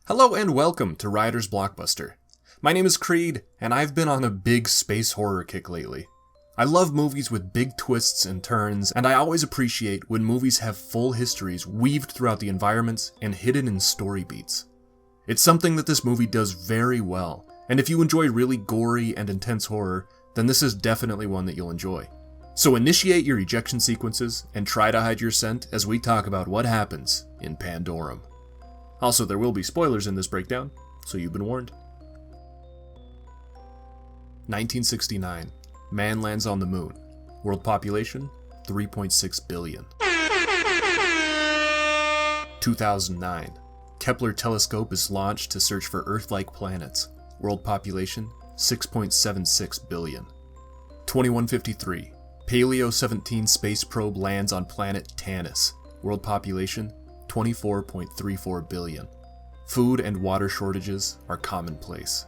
Hello and welcome to Ryder's BlockBuster. My name is Creed, and I've been on a big space horror kick lately. I love movies with big twists and turns, and I always appreciate when movies have full histories weaved throughout the environments and hidden in story beats. It's something that this movie does very well, and if you enjoy really gory and intense horror, then this is definitely one that you'll enjoy. So initiate your ejection sequences and try to hide your scent as we talk about what happens in Pandorum. Also, there will be spoilers in this breakdown, so you've been warned. 1969. Man lands on the moon. World population, 3.6 billion. 2009. Kepler telescope is launched to search for Earth-like planets. World population, 6.76 billion. 2153. Paleo 17 space probe lands on planet Tanis. World population, 24.34 billion. Food and water shortages are commonplace.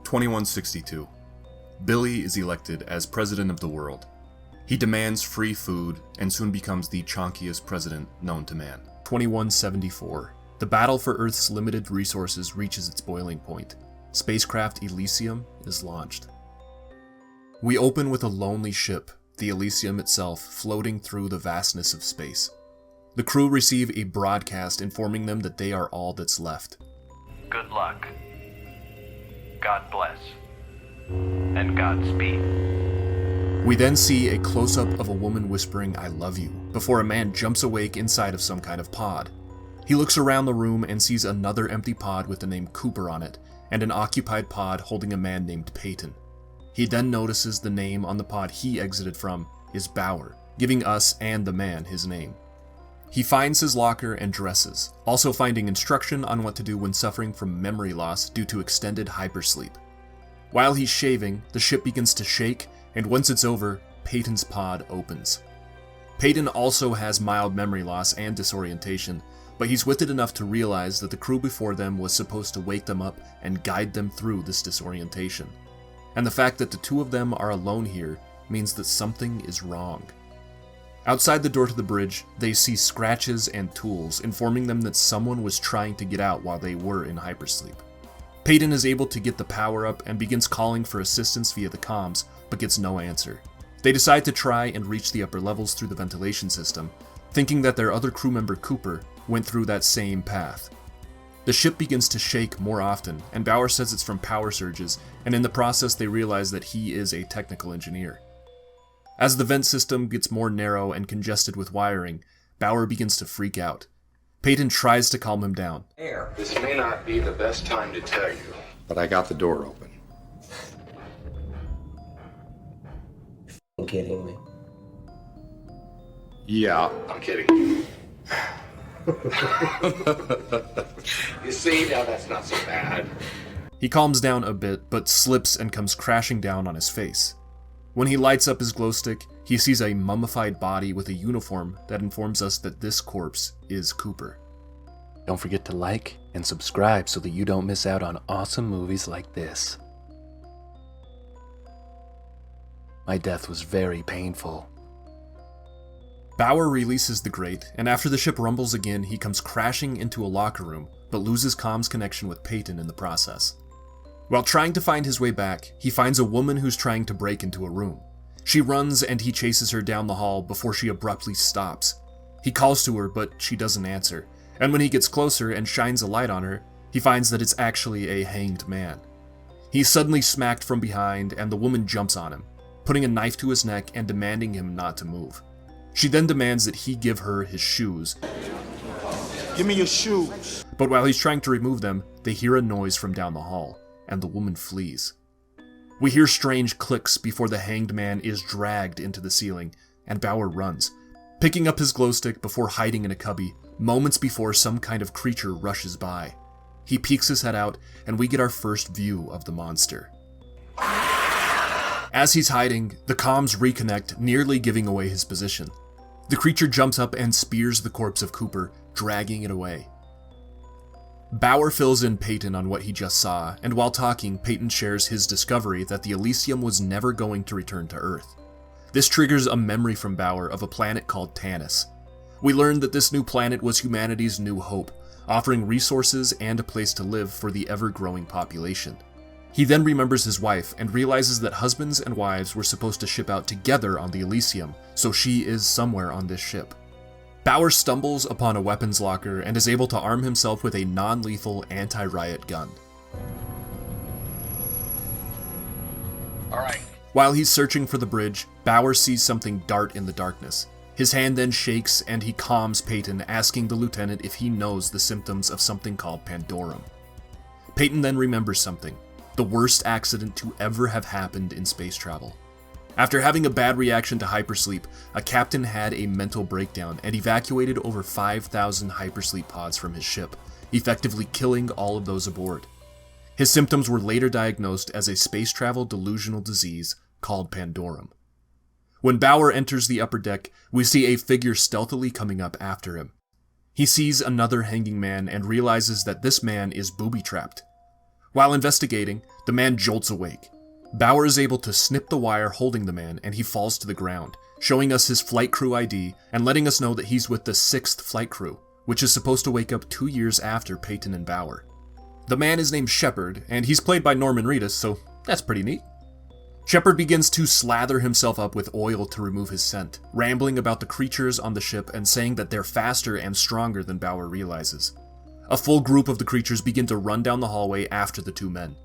2162. Billy is elected as president of the world. He demands free food and soon becomes the chonkiest president known to man. 2174. The battle for Earth's limited resources reaches its boiling point. Spacecraft Elysium is launched. We open with a lonely ship, the Elysium itself, floating through the vastness of space. The crew receive a broadcast informing them that they are all that's left. Good luck. God bless. And Godspeed. We then see a close-up of a woman whispering, "I love you," before a man jumps awake inside of some kind of pod. He looks around the room and sees another empty pod with the name Cooper on it, and an occupied pod holding a man named Peyton. He then notices the name on the pod he exited from is Bauer, giving us and the man his name. He finds his locker and dresses, also finding instruction on what to do when suffering from memory loss due to extended hypersleep. While he's shaving, the ship begins to shake, and once it's over, Peyton's pod opens. Peyton also has mild memory loss and disorientation, but he's with it enough to realize that the crew before them was supposed to wake them up and guide them through this disorientation. And the fact that the two of them are alone here means that something is wrong. Outside the door to the bridge, they see scratches and tools informing them that someone was trying to get out while they were in hypersleep. Peyton is able to get the power up and begins calling for assistance via the comms, but gets no answer. They decide to try and reach the upper levels through the ventilation system, thinking that their other crew member Cooper went through that same path. The ship begins to shake more often, and Bauer says it's from power surges, and in the process they realize that he is a technical engineer. As the vent system gets more narrow and congested with wiring, Bauer begins to freak out. Peyton tries to calm him down. This may not be the best time to tell you, but I got the door open. You're kidding me. Yeah, I'm kidding. You see, now that's not so bad. He calms down a bit, but slips and comes crashing down on his face. When he lights up his glow stick, he sees a mummified body with a uniform that informs us that this corpse is Cooper. Don't forget to like and subscribe so that you don't miss out on awesome movies like this. My death was very painful. Bauer releases the grate, and after the ship rumbles again, he comes crashing into a locker room, but loses comms connection with Peyton in the process. While trying to find his way back, he finds a woman who's trying to break into a room. She runs and he chases her down the hall before she abruptly stops. He calls to her, but she doesn't answer, and when he gets closer and shines a light on her, he finds that it's actually a hanged man. He's suddenly smacked from behind, and the woman jumps on him, putting a knife to his neck and demanding him not to move. She then demands that he give her his shoes. Give me your shoes. But while he's trying to remove them, they hear a noise from down the hall, and the woman flees. We hear strange clicks before the hanged man is dragged into the ceiling, and Bauer runs, picking up his glow stick before hiding in a cubby, moments before some kind of creature rushes by. He peeks his head out, and we get our first view of the monster. As he's hiding, the comms reconnect, nearly giving away his position. The creature jumps up and spears the corpse of Cooper, dragging it away. Bauer fills in Peyton on what he just saw, and while talking, Peyton shares his discovery that the Elysium was never going to return to Earth. This triggers a memory from Bauer of a planet called Tanis. We learn that this new planet was humanity's new hope, offering resources and a place to live for the ever-growing population. He then remembers his wife and realizes that husbands and wives were supposed to ship out together on the Elysium, so she is somewhere on this ship. Bauer stumbles upon a weapons locker and is able to arm himself with a non-lethal anti-riot gun. All right. While he's searching for the bridge, Bauer sees something dart in the darkness. His hand then shakes and he calms Peyton, asking the lieutenant if he knows the symptoms of something called Pandorum. Peyton then remembers something, the worst accident to ever have happened in space travel. After having a bad reaction to hypersleep, a captain had a mental breakdown and evacuated over 5,000 hypersleep pods from his ship, effectively killing all of those aboard. His symptoms were later diagnosed as a space travel delusional disease called Pandorum. When Bauer enters the upper deck, we see a figure stealthily coming up after him. He sees another hanging man and realizes that this man is booby-trapped. While investigating, the man jolts awake. Bauer is able to snip the wire holding the man and he falls to the ground, showing us his flight crew ID and letting us know that he's with the 6th flight crew, which is supposed to wake up 2 years after Peyton and Bauer. The man is named Shepard, and he's played by Norman Reedus, so that's pretty neat. Shepard begins to slather himself up with oil to remove his scent, rambling about the creatures on the ship and saying that they're faster and stronger than Bauer realizes. A full group of the creatures begin to run down the hallway after the two men.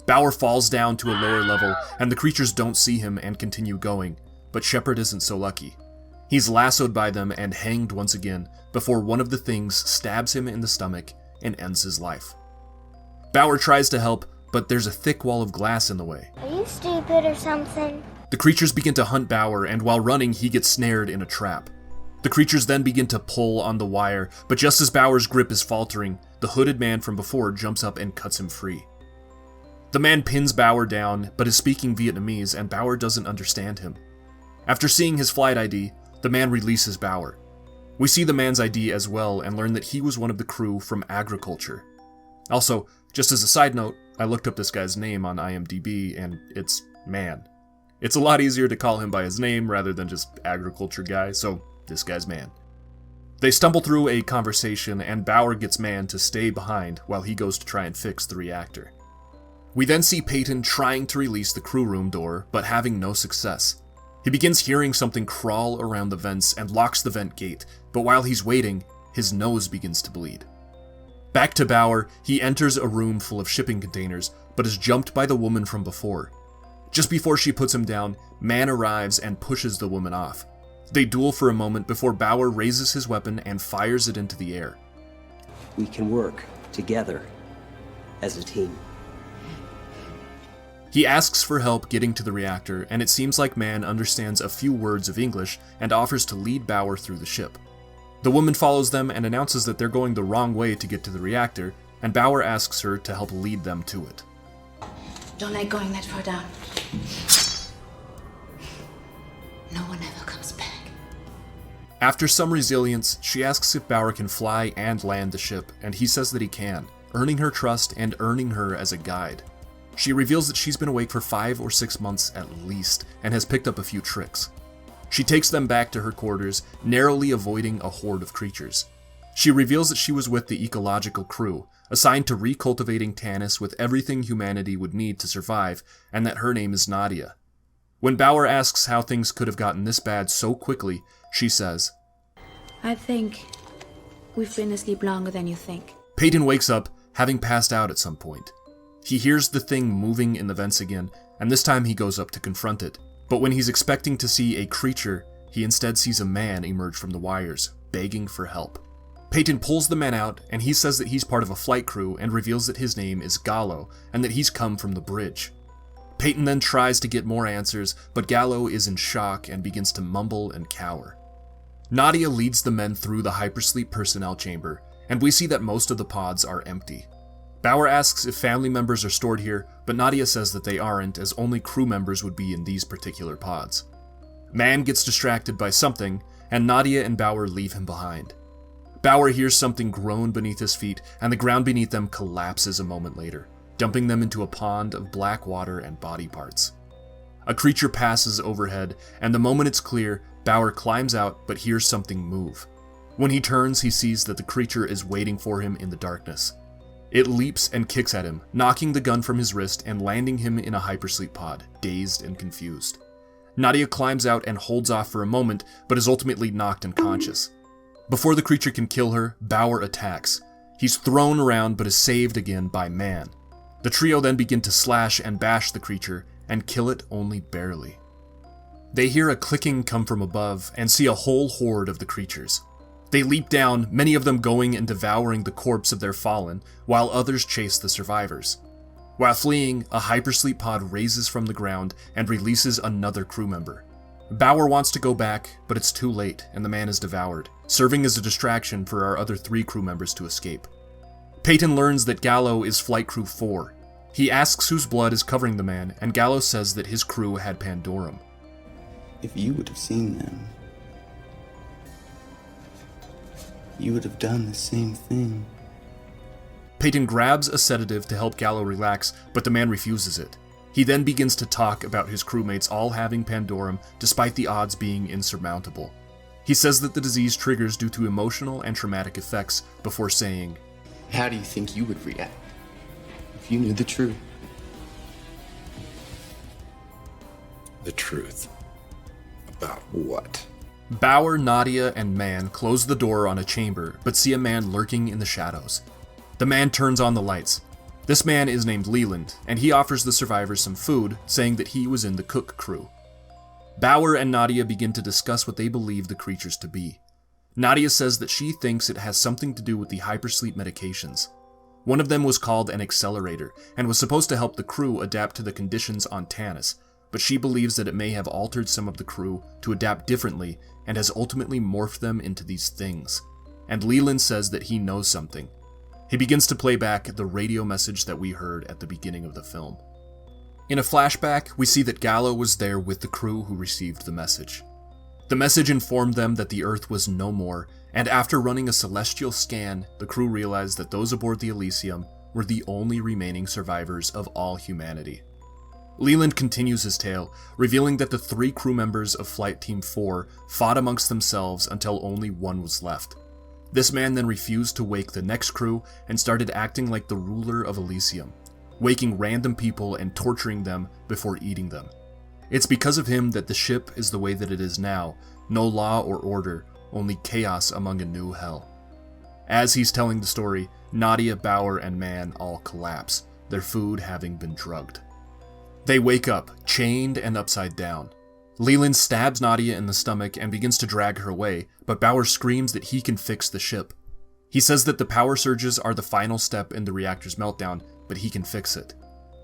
Bauer falls down to a lower level, and the creatures don't see him and continue going, but Shepard isn't so lucky. He's lassoed by them and hanged once again, before one of the things stabs him in the stomach and ends his life. Bauer tries to help, but there's a thick wall of glass in the way. Are you stupid or something? The creatures begin to hunt Bauer, and while running, he gets snared in a trap. The creatures then begin to pull on the wire, but just as Bauer's grip is faltering, the hooded man from before jumps up and cuts him free. The man pins Bauer down, but is speaking Vietnamese, and Bauer doesn't understand him. After seeing his flight ID, the man releases Bauer. We see the man's ID as well and learn that he was one of the crew from agriculture. Also, just as a side note, I looked up this guy's name on IMDb, and it's Man. It's a lot easier to call him by his name rather than just agriculture guy, so this guy's Man. They stumble through a conversation, and Bauer gets Man to stay behind while he goes to try and fix the reactor. We then see Peyton trying to release the crew room door, but having no success. He begins hearing something crawl around the vents and locks the vent gate, but while he's waiting, his nose begins to bleed. Back to Bauer, he enters a room full of shipping containers, but is jumped by the woman from before. Just before she puts him down, Man arrives and pushes the woman off. They duel for a moment before Bauer raises his weapon and fires it into the air. We can work together as a team. He asks for help getting to the reactor, and it seems like Man understands a few words of English and offers to lead Bauer through the ship. The woman follows them and announces that they're going the wrong way to get to the reactor, and Bauer asks her to help lead them to it. Don't like going that far down. No one ever comes back. After some resilience, she asks if Bauer can fly and land the ship, and he says that he can, earning her trust and earning her as a guide. She reveals that she's been awake for 5 or 6 months at least, and has picked up a few tricks. She takes them back to her quarters, narrowly avoiding a horde of creatures. She reveals that she was with the ecological crew, assigned to recultivating Tanis with everything humanity would need to survive, and that her name is Nadia. When Bauer asks how things could have gotten this bad so quickly, she says, I think we've been asleep longer than you think. Peyton wakes up, having passed out at some point. He hears the thing moving in the vents again, and this time he goes up to confront it. But when he's expecting to see a creature, he instead sees a man emerge from the wires, begging for help. Peyton pulls the man out, and he says that he's part of a flight crew and reveals that his name is Gallo, and that he's come from the bridge. Peyton then tries to get more answers, but Gallo is in shock and begins to mumble and cower. Nadia leads the men through the hypersleep personnel chamber, and we see that most of the pods are empty. Bauer asks if family members are stored here, but Nadia says that they aren't, as only crew members would be in these particular pods. Man gets distracted by something, and Nadia and Bauer leave him behind. Bauer hears something groan beneath his feet, and the ground beneath them collapses a moment later, dumping them into a pond of black water and body parts. A creature passes overhead, and the moment it's clear, Bauer climbs out but hears something move. When he turns, he sees that the creature is waiting for him in the darkness. It leaps and kicks at him, knocking the gun from his wrist and landing him in a hypersleep pod, dazed and confused. Nadia climbs out and holds off for a moment, but is ultimately knocked unconscious. Before the creature can kill her, Bauer attacks. He's thrown around but is saved again by Man. The trio then begin to slash and bash the creature and kill it only barely. They hear a clicking come from above and see a whole horde of the creatures. They leap down, many of them going and devouring the corpse of their fallen, while others chase the survivors. While fleeing, a hypersleep pod raises from the ground and releases another crew member. Bauer wants to go back, but it's too late and the man is devoured, serving as a distraction for our other 3 crew members to escape. Peyton learns that Gallo is Flight Crew 4. He asks whose blood is covering the man, and Gallo says that his crew had Pandorum. If you would have seen them, you would have done the same thing. Peyton grabs a sedative to help Gallo relax, but the man refuses it. He then begins to talk about his crewmates all having Pandorum, despite the odds being insurmountable. He says that the disease triggers due to emotional and traumatic effects, before saying, How do you think you would react if you knew the truth? The truth. About what? Bauer, Nadia, and Man close the door on a chamber, but see a man lurking in the shadows. The man turns on the lights. This man is named Leland, and he offers the survivors some food, saying that he was in the cook crew. Bauer and Nadia begin to discuss what they believe the creatures to be. Nadia says that she thinks it has something to do with the hypersleep medications. One of them was called an accelerator, and was supposed to help the crew adapt to the conditions on Tanis, but she believes that it may have altered some of the crew to adapt differently and has ultimately morphed them into these things. And Leland says that he knows something. He begins to play back the radio message that we heard at the beginning of the film. In a flashback, we see that Gallo was there with the crew who received the message. The message informed them that the Earth was no more, and after running a celestial scan, the crew realized that those aboard the Elysium were the only remaining survivors of all humanity. Leland continues his tale, revealing that the 3 crew members of Flight Team 4 fought amongst themselves until only one was left. This man then refused to wake the next crew and started acting like the ruler of Elysium, waking random people and torturing them before eating them. It's because of him that the ship is the way that it is now, no law or order, only chaos among a new hell. As he's telling the story, Nadia, Bauer, and Man all collapse, their food having been drugged. They wake up, chained and upside down. Leland stabs Nadia in the stomach and begins to drag her away, but Bauer screams that he can fix the ship. He says that the power surges are the final step in the reactor's meltdown, but he can fix it.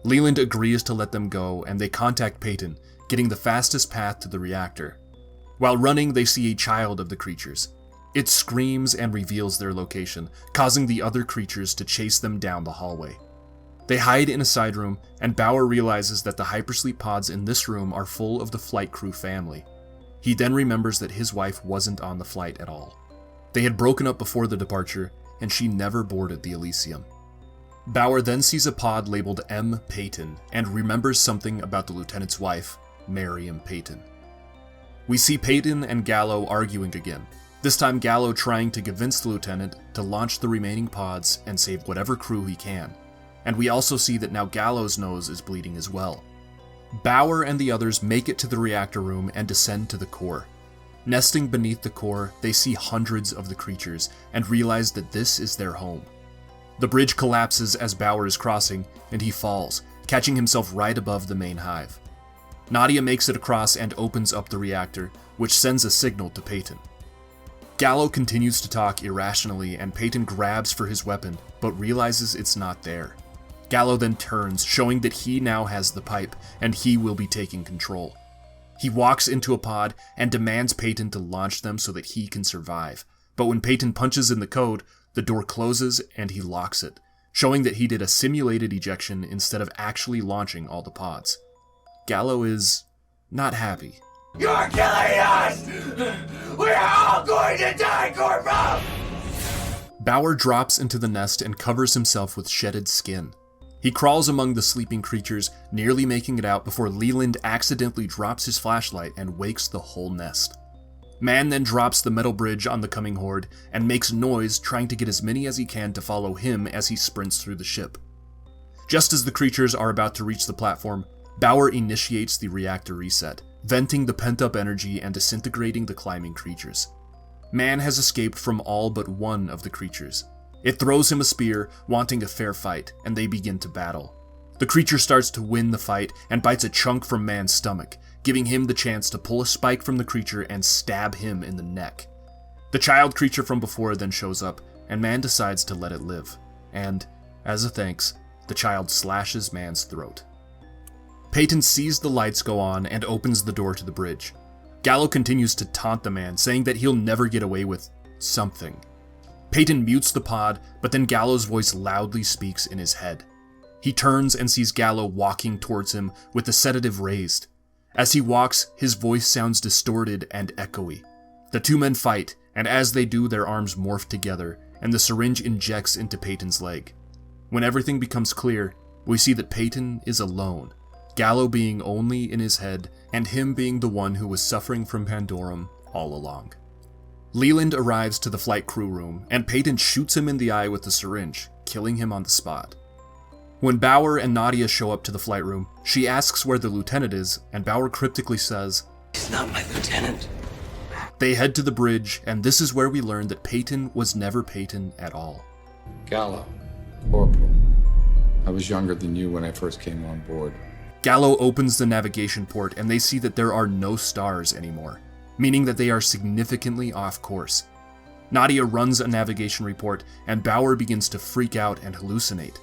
Leland agrees to let them go, and they contact Peyton, getting the fastest path to the reactor. While running, they see a child of the creatures. It screams and reveals their location, causing the other creatures to chase them down the hallway. They hide in a side room, and Bauer realizes that the hypersleep pods in this room are full of the flight crew family. He then remembers that his wife wasn't on the flight at all. They had broken up before the departure, and she never boarded the Elysium. Bauer then sees a pod labeled M. Peyton, and remembers something about the lieutenant's wife, Miriam Peyton. We see Peyton and Gallo arguing again, this time Gallo trying to convince the lieutenant to launch the remaining pods and save whatever crew he can. And we also see that now Gallo's nose is bleeding as well. Bauer and the others make it to the reactor room and descend to the core. Nesting beneath the core, they see hundreds of the creatures and realize that this is their home. The bridge collapses as Bauer is crossing, and he falls, catching himself right above the main hive. Nadia makes it across and opens up the reactor, which sends a signal to Peyton. Gallo continues to talk irrationally, and Peyton grabs for his weapon, but realizes it's not there. Gallo then turns, showing that he now has the pipe, and he will be taking control. He walks into a pod and demands Peyton to launch them so that he can survive. But when Peyton punches in the code, the door closes and he locks it, showing that he did a simulated ejection instead of actually launching all the pods. Gallo is not happy. You're killing us! We're all going to die, Corporal! Bauer drops into the nest and covers himself with shedded skin. He crawls among the sleeping creatures, nearly making it out before Leland accidentally drops his flashlight and wakes the whole nest. Man then drops the metal bridge on the coming horde and makes noise trying to get as many as he can to follow him as he sprints through the ship. Just as the creatures are about to reach the platform, Bauer initiates the reactor reset, venting the pent-up energy and disintegrating the climbing creatures. Man has escaped from all but one of the creatures. It throws him a spear, wanting a fair fight, and they begin to battle. The creature starts to win the fight and bites a chunk from Man's stomach, giving him the chance to pull a spike from the creature and stab him in the neck. The child creature from before then shows up, and Man decides to let it live. And, as a thanks, the child slashes Man's throat. Peyton sees the lights go on and opens the door to the bridge. Gallo continues to taunt the man, saying that he'll never get away with something. Peyton mutes the pod, but then Gallo's voice loudly speaks in his head. He turns and sees Gallo walking towards him with the sedative raised. As he walks, his voice sounds distorted and echoey. The two men fight, and as they do, their arms morph together, and the syringe injects into Peyton's leg. When everything becomes clear, we see that Peyton is alone, Gallo being only in his head, and him being the one who was suffering from Pandorum all along. Leland arrives to the flight crew room, and Peyton shoots him in the eye with the syringe, killing him on the spot. When Bauer and Nadia show up to the flight room, she asks where the lieutenant is, and Bauer cryptically says, He's not my lieutenant. They head to the bridge, and this is where we learn that Peyton was never Peyton at all. Gallo, Corporal. I was younger than you when I first came on board. Gallo opens the navigation port, and they see that there are no stars anymore, meaning that they are significantly off course. Nadia runs a navigation report, and Bauer begins to freak out and hallucinate.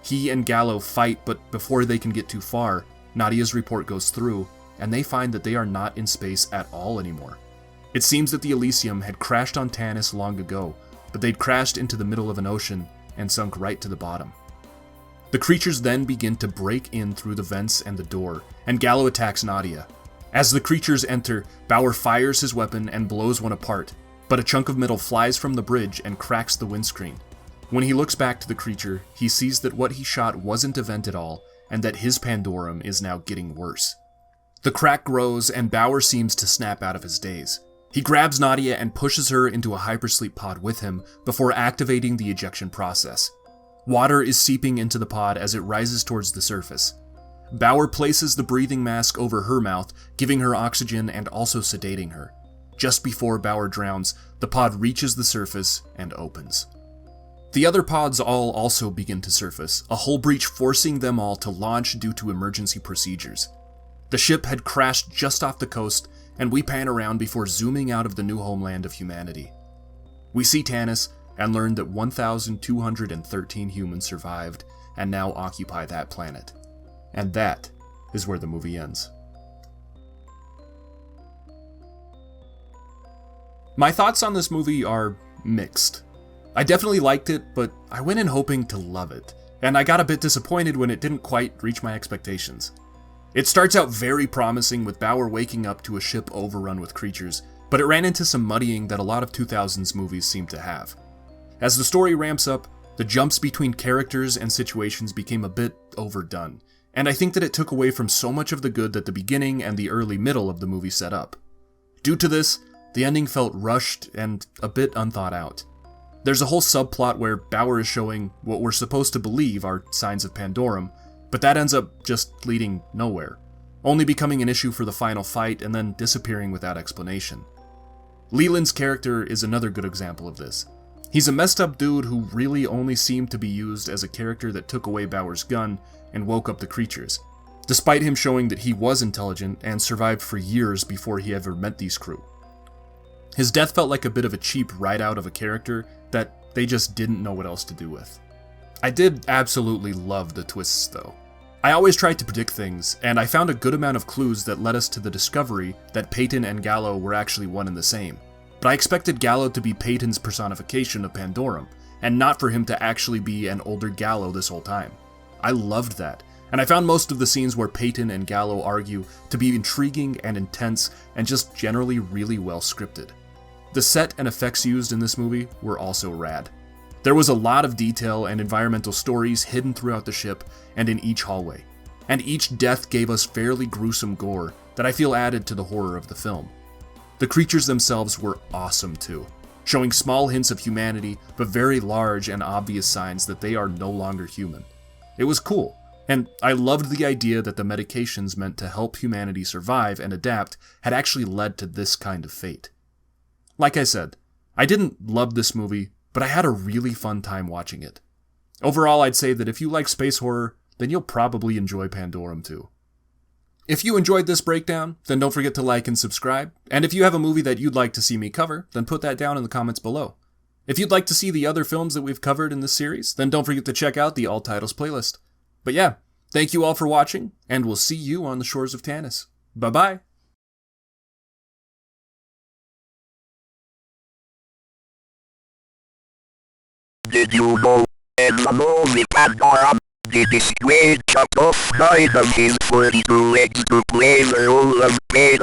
He and Gallo fight, but before they can get too far, Nadia's report goes through, and they find that they are not in space at all anymore. It seems that the Elysium had crashed on Tanis long ago, but they'd crashed into the middle of an ocean and sunk right to the bottom. The creatures then begin to break in through the vents and the door, and Gallo attacks Nadia. As the creatures enter, Bauer fires his weapon and blows one apart, but a chunk of metal flies from the bridge and cracks the windscreen. When he looks back to the creature, he sees that what he shot wasn't a vent at all, and that his Pandorum is now getting worse. The crack grows, and Bauer seems to snap out of his daze. He grabs Nadia and pushes her into a hypersleep pod with him before activating the ejection process. Water is seeping into the pod as it rises towards the surface. Bauer places the breathing mask over her mouth, giving her oxygen and also sedating her. Just before Bauer drowns, the pod reaches the surface and opens. The other pods all also begin to surface, a hull breach forcing them all to launch due to emergency procedures. The ship had crashed just off the coast, and we pan around before zooming out of the new homeland of humanity. We see Tanis and learn that 1,213 humans survived and now occupy that planet. And that is where the movie ends. My thoughts on this movie are mixed. I definitely liked it, but I went in hoping to love it, and I got a bit disappointed when it didn't quite reach my expectations. It starts out very promising with Bauer waking up to a ship overrun with creatures, but it ran into some muddying that a lot of 2000s movies seem to have. As the story ramps up, the jumps between characters and situations became a bit overdone, and I think that it took away from so much of the good that the beginning and the early middle of the movie set up. Due to this, the ending felt rushed and a bit unthought out. There's a whole subplot where Bauer is showing what we're supposed to believe are signs of Pandorum, but that ends up just leading nowhere, only becoming an issue for the final fight and then disappearing without explanation. Leland's character is another good example of this. He's a messed up dude who really only seemed to be used as a character that took away Bauer's gun and woke up the creatures, despite him showing that he was intelligent and survived for years before he ever met these crew. His death felt like a bit of a cheap write-out of a character that they just didn't know what else to do with. I did absolutely love the twists though. I always tried to predict things, and I found a good amount of clues that led us to the discovery that Peyton and Gallo were actually one and the same. But I expected Gallo to be Peyton's personification of Pandorum, and not for him to actually be an older Gallo this whole time. I loved that, and I found most of the scenes where Peyton and Gallo argue to be intriguing and intense and just generally really well scripted. The set and effects used in this movie were also rad. There was a lot of detail and environmental stories hidden throughout the ship and in each hallway, and each death gave us fairly gruesome gore that I feel added to the horror of the film. The creatures themselves were awesome too, showing small hints of humanity, but very large and obvious signs that they are no longer human. It was cool, and I loved the idea that the medications meant to help humanity survive and adapt had actually led to this kind of fate. Like I said, I didn't love this movie, but I had a really fun time watching it. Overall, I'd say that if you like space horror, then you'll probably enjoy Pandorum too. If you enjoyed this breakdown, then don't forget to like and subscribe, and if you have a movie that you'd like to see me cover, then put that down in the comments below. If you'd like to see the other films that we've covered in this series, then don't forget to check out the All Titles playlist. But yeah, thank you all for watching, and we'll see you on the shores of Tanis. Bye-bye! Did you know in the movie Pandorum, the dissuade cut off 9 of his 42 legs to play the role of Pain?